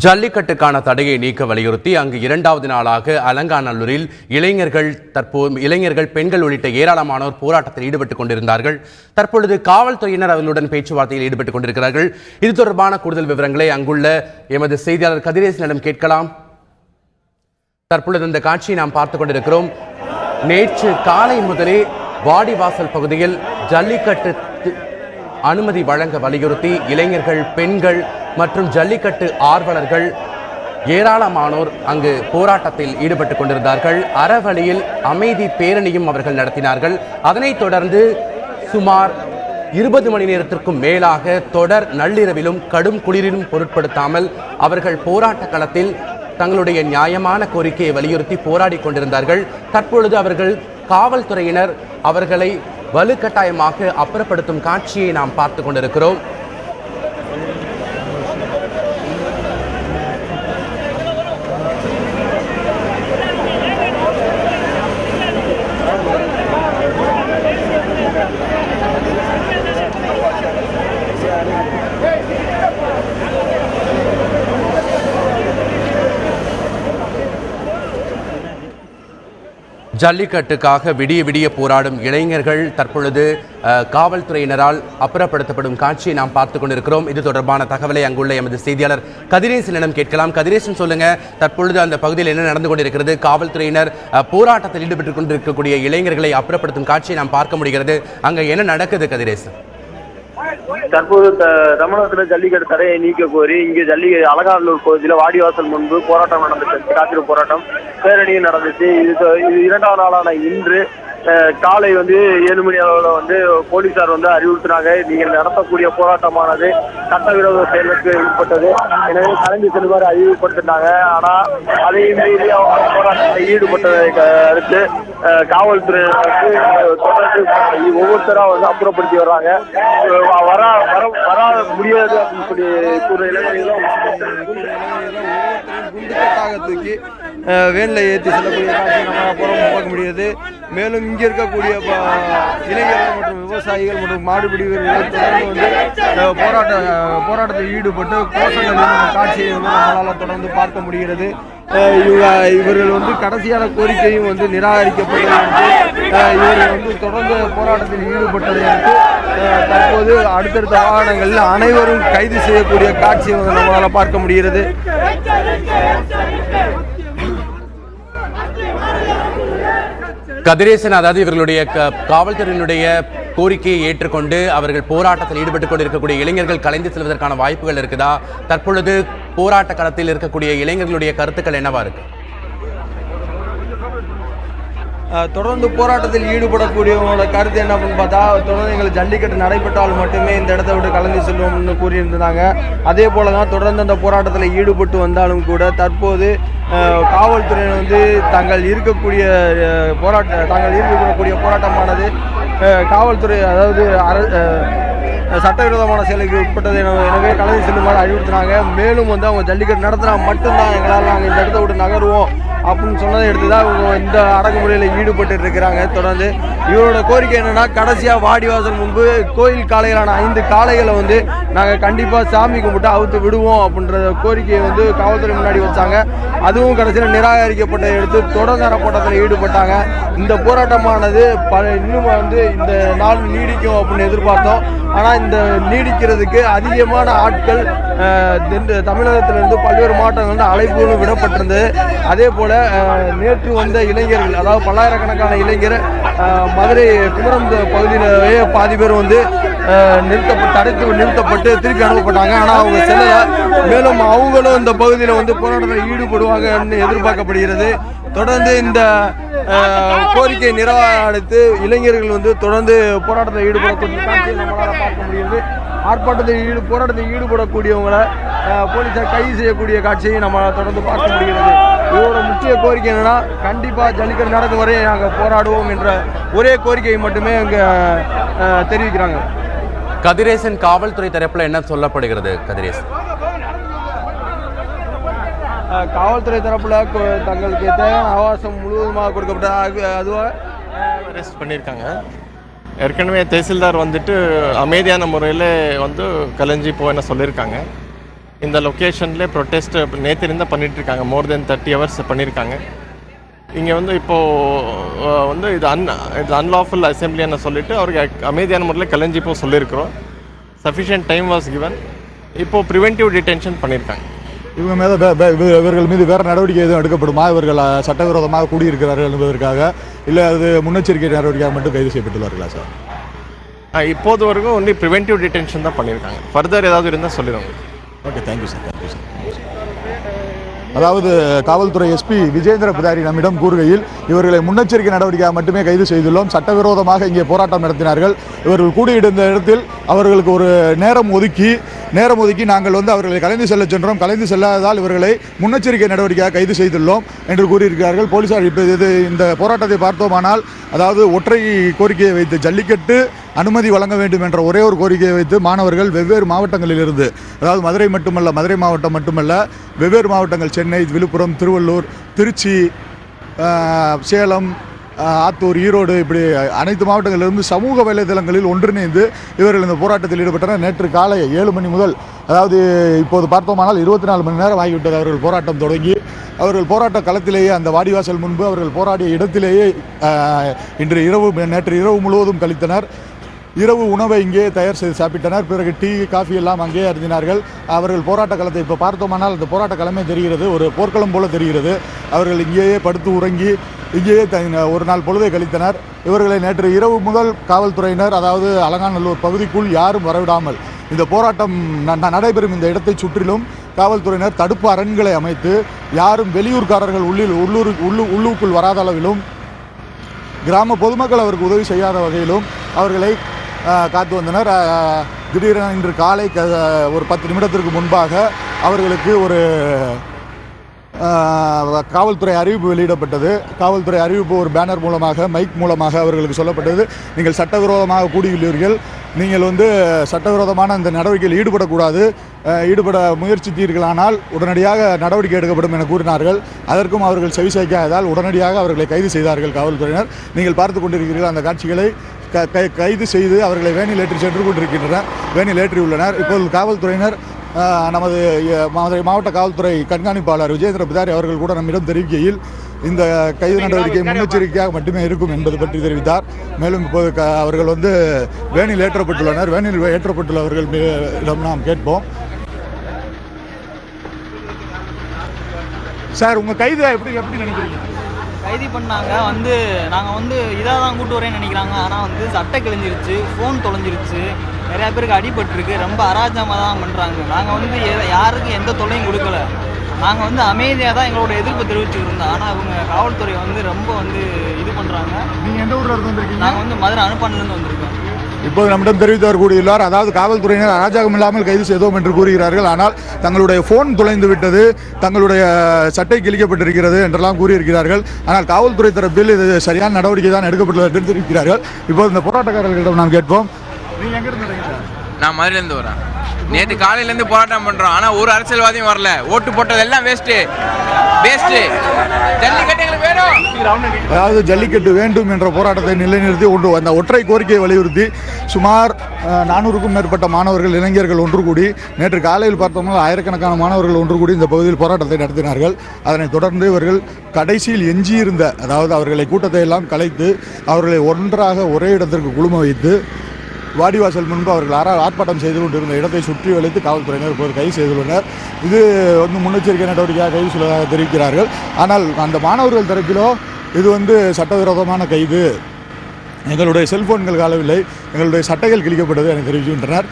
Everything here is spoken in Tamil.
ஜல்லிக்கட்டுக்கான தடையை நீக்க வலியுறுத்தி அங்கு இரண்டாவது நாளாக அலங்காநல்லூரில் இளைஞர்கள் பெண்கள் உள்ளிட்ட ஏராளமானோர் போராட்டத்தில் ஈடுபட்டுக் கொண்டிருந்தார்கள். தற்பொழுது காவல்துறையினர் அவர்களுடன் பேச்சுவார்த்தையில் ஈடுபட்டுக் கொண்டிருக்கிறார்கள். இது தொடர்பான கூடுதல் விவரங்களை அங்குள்ள எமது செய்தியாளர் கதிரேசனிடம் கேட்கலாம். தற்பொழுது இந்த காட்சியை நாம் பார்த்துக் கொண்டிருக்கிறோம். நேற்று காலை முதலே வாடிவாசல் பகுதியில் ஜல்லிக்கட்டு அனுமதி வழங்க வலியுறுத்தி இளைஞர்கள், பெண்கள் மற்றும் ஜல்லிக்கட்டு ஆர்வலர்கள் ஏராளமானோர் அங்கு போராட்டத்தில் ஈடுபட்டுக் கொண்டிருந்தார்கள். அறவழியில் அமைதி பேரணியும் அவர்கள் நடத்தினார்கள். அதனைத் தொடர்ந்து சுமார் 20 மணி நேரத்திற்கும் மேலாக தொடர் நள்ளிரவிலும் கடும் குளிரிலும் பொருட்படுத்தாமல் அவர்கள் போராட்ட களத்தில் தங்களுடைய நியாயமான கோரிக்கையை வலியுறுத்தி போராடி கொண்டிருந்தார்கள். தற்பொழுது அவர்கள் காவல்துறையினர் அவர்களை வலுக்கட்டாயமாக அப்புறப்படுத்தும் காட்சியை நாம் பார்த்து கொண்டிருக்கிறோம். ஜல்லிக்கட்டுக்காக விடிய விடிய போராடும் இளைஞர்கள் தற்பொழுது காவல்துறையினரால் அப்புறப்படுத்தப்படும் காட்சியை நாம் பார்த்துக் கொண்டிருக்கிறோம். இது தொடர்பான தகவலை அங்குள்ள எமது செய்தியாளர் கதிரேசனிடம் கேட்கலாம். கதிரேசன், சொல்லுங்க, தற்பொழுது அந்த பகுதியில் என்ன நடந்து கொண்டிருக்கிறது? காவல்துறையினர் போராட்டத்தில் ஈடுபட்டுக் கொண்டிருக்கக்கூடிய இளைஞர்களை அப்புறப்படுத்தும் காட்சியை நாம் பார்க்க முடிகிறது. அங்க என்ன நடக்குது கதிரேசன்? தற்போது தமிழகத்தில் ஜல்லிக்கட்டு தடையை நீக்க கோரி இங்கே அலங்காநல்லூர் பகுதியில் வாடிவாசல் முன்பு போராட்டம் நடந்துச்சு. காத்திரு போராட்டம் பேரணியும் நடந்துச்சு. இது இரண்டாவது நாளான இன்று காலை 7 மணி அளவில் போலீசார் அறிவுறுத்தினாங்க, நீங்கள் நடத்தக்கூடிய போராட்டமானது சட்டவிரோத செயலுக்கு உட்பட்டது, எனவே கலைந்து செல்லுமாறு அறிவுறுத்தினாங்க. ஆனால் அதையும் மீறி போராட்டத்தில் ஈடுபட்டதை அடுத்து காவல்துறை தொடர்ந்து ஒவ்வொருத்தராக அப்புறப்படுத்தி வர்றாங்க. வர முடியாது அப்படின்னு சொல்லி கூற இளைஞர்களும் தூக்கி வேனில் ஏற்றி செல்லக்கூடிய காட்சி நம்ம அப்புறம் பார்க்க முடியாது. மேலும் இங்கே இருக்கக்கூடிய இளைஞர்கள் மற்றும் விவசாயிகள் மற்றும் மாடுபிடி வீரர்கள் தொடர்ந்து போராட்டத்தில் ஈடுபட்டு கோஷங்கள் காட்சியை நம்மளால் தொடர்ந்து பார்க்க முடிகிறது. இவர்கள் கடைசியான கோரிக்கையும் நிராகரிக்கப்பட்டது. இவர்கள் தொடர்ந்து போராட்டத்தில் ஈடுபட்டதை தற்போது அடுத்தடுத்த வாகனங்களில் அனைவரும் கைது செய்யக்கூடிய காட்சியை நம்மளால் பார்க்க முடிகிறது. கதிரேசன், அதாவது இவர்களுடைய காவல்துறையினுடைய கோரிக்கையை ஏற்றுக்கொண்டு அவர்கள் போராட்டத்தில் ஈடுபட்டுக் கொண்டிருக்கக்கூடிய இளைஞர்கள் கலைந்து செல்வதற்கான வாய்ப்புகள் இருக்குதா? தற்பொழுது போராட்ட களத்தில் இருக்கக்கூடிய இளைஞர்களுடைய கருத்துக்கள் என்னவா இருக்கு? தொடர்ந்து போராட்டத்தில் ஈடுபடக்கூடியவங்களோட கருத்து என்ன அப்படின்னு பார்த்தா, தொடர்ந்து எங்களுக்கு ஜல்லிக்கட்டு நடைபெற்றால் மட்டுமே இந்த இடத்த விட்டு கலந்து செல்வோம்னு கூறியிருந்தாங்க. அதே போல தான் தொடர்ந்து அந்த போராட்டத்தில் ஈடுபட்டு வந்தாலும் கூட தற்போது காவல்துறையினர் தாங்கள் இருக்கக்கூடிய போராட்டமானது காவல்துறை, அதாவது சட்டவிரோதமான செயலுக்கு உட்பட்டது, எனவே கலந்து செல்லுமாறு அறிவுறுத்தினாங்க. மேலும் அவங்க ஜல்லிக்கட்டு நடத்தினா மட்டும்தான் எங்களால் நாங்கள் இந்த இடத்த விட்டு நகருவோம் அப்படின்னு சொன்னதை எடுத்து தான் இவங்க இந்த அடக்குமுறையில் ஈடுபட்டு இருக்கிறாங்க. தொடர்ந்து இவரோட கோரிக்கை என்னன்னா, கடைசியாக வாடிவாசல் முன்பு கோயில் காளைகளான 5 காளைகளை நாங்கள் கண்டிப்பாக சாமி கும்பிட்டு அவுத்து விடுவோம் அப்படின்ற கோரிக்கையை காவல்துறை முன்னாடி வச்சாங்க. அதுவும் கடைசியில் நிராகரிக்கப்பட்ட எடுத்து தொடர்ந்து போராட்டத்தில் ஈடுபட்டாங்க. இந்த போராட்டமானது இன்னும் இந்த நாள் நீடிக்கும் அப்படின்னு எதிர்பார்த்தோம். ஆனால் இந்த நீடிக்கிறதுக்கு அதிகமான ஆட்கள் தமிழகத்திலிருந்து பல்வேறு மாவட்டங்கள் அழைப்புகளும் விடப்பட்டிருந்தது. அதே போல நேற்று வந்த இளைஞர்கள், அதாவது பல்லாயிரக்கணக்கான இளைஞர் மதுரை குமரம் பகுதியிலேயே பாதி பேர் நிறுத்தப்பட்டு திருப்பி அனுப்பப்பட்டாங்க. ஆனால் அவங்க செல்லல. மேலும் அவங்களும் இந்த பகுதியில் போராட்டத்தில் ஈடுபடுவாங்கன்னு எதிர்பார்க்கப்படுகிறது. தொடர்ந்து இந்த கோரிக்கை நிறைவேற்றி இளைஞர்கள் தொடர்ந்து போராட்டத்தில் ஈடுபடக்கூடிய காட்சியை நம்மளால் பார்க்க முடியுது. போராட்டத்தில் ஈடுபடக்கூடியவங்களை போலீசார் கைது செய்யக்கூடிய காட்சியை நம்மளால் தொடர்ந்து பார்க்க முடிகிறது. இதோட முக்கிய கோரிக்கை என்னன்னா, கண்டிப்பாக ஜல்லிக்கட்டு நடக்கும் வரை நாங்கள் போராடுவோம் என்ற ஒரே கோரிக்கையை மட்டுமே அங்கே தெரிவிக்கிறாங்க. கதிரேசன், காவல்துறை தரப்பில் என்ன சொல்லப்படுகிறது? கதிரேசன், காவல்துறை தரப்பில் தங்களுக்கு தேவையான அவகாசம் முழுவதுமாக கொடுக்கப்பட்ட அதுவாக அரெஸ்ட் பண்ணியிருக்காங்க. ஏற்கனவே தहसीलदार அமைதியான முறையில் கலைஞ்சி போன சொல்லியிருக்காங்க. இந்த லொக்கேஷன்லேயே ப்ரொட்டஸ்ட் நேற்றிலிருந்து பண்ணிட்டு இருக்காங்க. மோர் தென் 30 ஹவர்ஸ் பண்ணியிருக்காங்க. இங்கே வந்து இப்போது வந்து இது அன்லாஃபுல் அசம்பிளின்னு சொல்லிட்டு அவருக்கு அமைதியான முறையில் கலைஞ்சி இப்போ சொல்லியிருக்கிறோம். Sufficient time was given. இப்போது ப்ரிவென்டிவ் டிடென்ஷன் பண்ணியிருக்காங்க. இவங்க இவர்கள் மீது வேறு நடவடிக்கை எதுவும் எடுக்கப்படுமா? இவர்கள் சட்டவிரோதமாக கூடியிருக்கிறார்கள் என்பதற்காக, இல்லை அது முன்னெச்சரிக்கை நடவடிக்கையாக மட்டும் கைது செய்யப்பட்டுள்ளார்களா சார்? இப்போது வரைக்கும் ஒன்லி ப்ரிவென்டிவ் டிடென்ஷன் தான் பண்ணியிருக்காங்க. ஃபர்தர் ஏதாவது இருந்தால் சொல்லிடுவாங்க. Okay, thank you sir. அதாவது காவல்துறை எஸ்பி விஜேந்திர பிதாரி நம்மிடம் கூறுகையில், இவர்களை முன்னெச்சரிக்கை நடவடிக்கையாக மட்டுமே கைது செய்துள்ளோம். சட்டவிரோதமாக இங்கே போராட்டம் நடத்தினார்கள். இவர்கள் கூடியிருந்த இடத்தில் அவர்களுக்கு ஒரு நேரம் ஒதுக்கி நாங்கள் வந்து அவர்களை கலைந்து செல்ல சென்றோம். கலைந்து செல்லாததால் இவர்களை முன்னெச்சரிக்கை நடவடிக்கையாக கைது செய்துள்ளோம் என்று கூறியிருக்கிறார்கள் போலீசார். இப்போ இந்த போராட்டத்தை பார்த்தோமானால், அதாவது ஒற்றை கோரிக்கையை வைத்து ஜல்லிக்கட்டு அனுமதி வழங்க வேண்டும் என்ற ஒரே ஒரு கோரிக்கையை வைத்து மாணவர்கள் வெவ்வேறு மாவட்டங்களிலிருந்து, அதாவது மதுரை மாவட்டம் மட்டுமல்ல, வெவ்வேறு மாவட்டங்கள் சென்னை, விழுப்புரம், திருவள்ளூர், திருச்சி, சேலம், ஆத்தூர், ஈரோடு, இப்படி அனைத்து மாவட்டங்களிலிருந்து சமூக வலைதளங்களில் ஒன்றிணைந்து இவர்கள் இந்த போராட்டத்தில் ஈடுபட்டனர். நேற்று காலை 7 மணி முதல், அதாவது இப்போது பார்த்தோமானால் 24 மணி நேரம் ஆகிவிட்டது அவர்கள் போராட்டம் தொடங்கி. அவர்கள் போராட்ட களத்திலேயே, அந்த வாடிவாசல் முன்பு அவர்கள் போராடிய இடத்திலேயே நேற்று இரவு முழுவதும் கழித்தனர். இரவு உணவை இங்கே தயார் செய்து சாப்பிட்டனர். பிறகு டீ, காஃபி எல்லாம் அங்கேயே அருந்தினார்கள். அவர்கள் போராட்ட களத்தை இப்போ பார்த்தோமானால் அந்த போராட்ட களமே தெரிகிறது, ஒரு போர்க்களம் போல தெரிகிறது. அவர்கள் இங்கேயே படுத்து உறங்கி இங்கேயே ஒரு நாள் பொழுதை கழித்தனர். இவர்களை நேற்று இரவு முதல் காவல்துறையினர், அதாவது அலங்காநல்லூர் பகுதிக்குள் யாரும் வரவிடாமல், இந்த போராட்டம் நடைபெறும் இந்த இடத்தை சுற்றிலும் காவல்துறையினர் தடுப்பு அரண்களை அமைத்து யாரும் வெளியூர்காரர்கள் உள்ளூருக்குள் வராத அளவிலும், கிராம பொதுமக்கள் அவருக்கு உதவி செய்யாத வகையிலும் அவர்களை காத்து வந்தனர். திடீரென இன்று காலை ஒரு 10 நிமிடத்திற்கு முன்பாக அவர்களுக்கு ஒரு காவல்துறை அறிவிப்பு வெளியிடப்பட்டது. காவல்துறை அறிவிப்பு ஒரு பேனர் மூலமாக, மைக் மூலமாக அவர்களுக்கு சொல்லப்பட்டது, நீங்கள் சட்டவிரோதமாக கூடியுள்ளீர்கள், நீங்கள் வந்து சட்டவிரோதமான அந்த நடவடிக்கையில் ஈடுபட முயற்சித்தீர்களானால் உடனடியாக நடவடிக்கை எடுக்கப்படும் என கூறினார்கள். அதற்கும் அவர்கள் செவிசாய்க்காததால் உடனடியாக அவர்களை கைது செய்தார்கள் காவல்துறையினர். நீங்கள் பார்த்து கொண்டிருக்கிறீர்கள் அந்த காட்சிகளை. கைது செய்து அவர்களை வேனில் ஏற்றி சென்று கொண்டிருக்கின்றனர், வேனில் ஏற்றியுள்ளனர். இப்போது காவல்துறையினர், நமது மதுரை மாவட்ட காவல்துறை கண்காணிப்பாளர் விஜேந்திர பிதாரி அவர்கள் கூட நம்மிடம் தெரிவிக்கையில், இந்த கைது நடவடிக்கை முன்னெச்சரிக்கையாக மட்டுமே இருக்கும் என்பது பற்றி தெரிவித்தார். மேலும் இப்போது அவர்கள் வந்து வேனில் ஏற்றப்பட்டுள்ளனர். வேனில் ஏற்றப்பட்டுள்ளவர்களிடம் நாம் கேட்போம். சார், உங்கள் கைது எப்படி நினைக்கிறீங்க? கைது பண்ணாங்க, நாங்கள் இதாக தான் கூட்டு வரேன்னு நினைக்கிறாங்க. ஆனால் சட்டை கிழிஞ்சிருச்சு, ஃபோன் தொலைஞ்சிருச்சு, நிறையா பேருக்கு அடிபட்டிருக்கு, ரொம்ப அராஜகமாக தான் பண்ணுறாங்க. நாங்கள் யாருக்கும் எந்த தொல்லையும் கொடுக்கல. நாங்கள் அமைதியாக தான் எங்களோட எதிர்ப்பு தெரிவிச்சுட்டு இருந்தோம். ஆனால் அவங்க காவல்துறை ரொம்ப இது பண்ணுறாங்க. நீங்கள் எந்த ஊரில் இருந்து வந்திருக்கீங்க? நாங்கள் மதுரை அனுப்பாண்டிலேருந்து வந்திருக்கோம். இப்போது நம்மிடம் தெரிவித்தவர் கூறியுள்ளார், அதாவது காவல்துறையினர் அராஜகம் இல்லாமல் கைது செய்தோம் என்று கூறுகிறார்கள். ஆனால் தங்களுடைய ஃபோன் தொலைந்து விட்டது, தங்களுடைய சட்டை கிழிக்கப்பட்டிருக்கிறது என்றெல்லாம் கூறியிருக்கிறார்கள். ஆனால் காவல்துறை தரப்பில் இது சரியான நடவடிக்கை தான் எடுக்கப்பட்டுள்ளது என்று தெரிவிக்கிறார்கள். இப்போது இந்த போராட்டக்காரர்களிடம் நாம் கேட்போம். நீங்கள் எங்கிருந்து வரீங்க? நான் மதுரையிலேருந்து வரேன். நேற்று காலையிலேருந்து போராட்டம் பண்ணுறோம். ஆனால் ஒரு அரசியல்வாதியும் வரல. ஓட்டு போட்டது எல்லாம் வேஸ்ட்டு. ஜல்லிக்கட்டு எங்களுக்கு வேணும். அதாவது ஜல்லிக்கட்டு வேண்டும் என்ற போராட்டத்தை நிலைநிறுத்தி அந்த ஒற்றை கோரிக்கையை வலியுறுத்தி சுமார் 400க்கும் மேற்பட்ட மாணவர்கள், இளைஞர்கள் ஒன்று கூடி நேற்று காலையில் பார்த்தோம்னா ஆயிரக்கணக்கான மாணவர்கள் ஒன்று கூடி இந்த பகுதியில் போராட்டத்தை நடத்தினார்கள். அதனைத் தொடர்ந்து இவர்கள் கடைசியில் எஞ்சியிருந்த, அதாவது அவர்களை கூட்டத்தை எல்லாம் கலைத்து அவர்களை ஒன்றாக ஒரே இடத்திற்கு குழும வைத்து வாடிவாசல் முன்பு அவர்கள் ஆர்ப்பாட்டம் செய்து கொண்டிருந்த இடத்தை சுற்றி வளைத்து காவல்துறையினர் இப்போது கைது செய்துள்ளனர். இது முன்னெச்சரிக்கை நடவடிக்கையாக கைது செய்வதாக தெரிவிக்கிறார்கள். ஆனால் அந்த மாணவர்கள் தரப்பிலோ இது சட்டவிரோதமான கைது, எங்களுடைய செல்போன்கள் காலவில்லை, எங்களுடைய சட்டைகள் கிழிக்கப்பட்டது என தெரிவிக்கின்றனர்.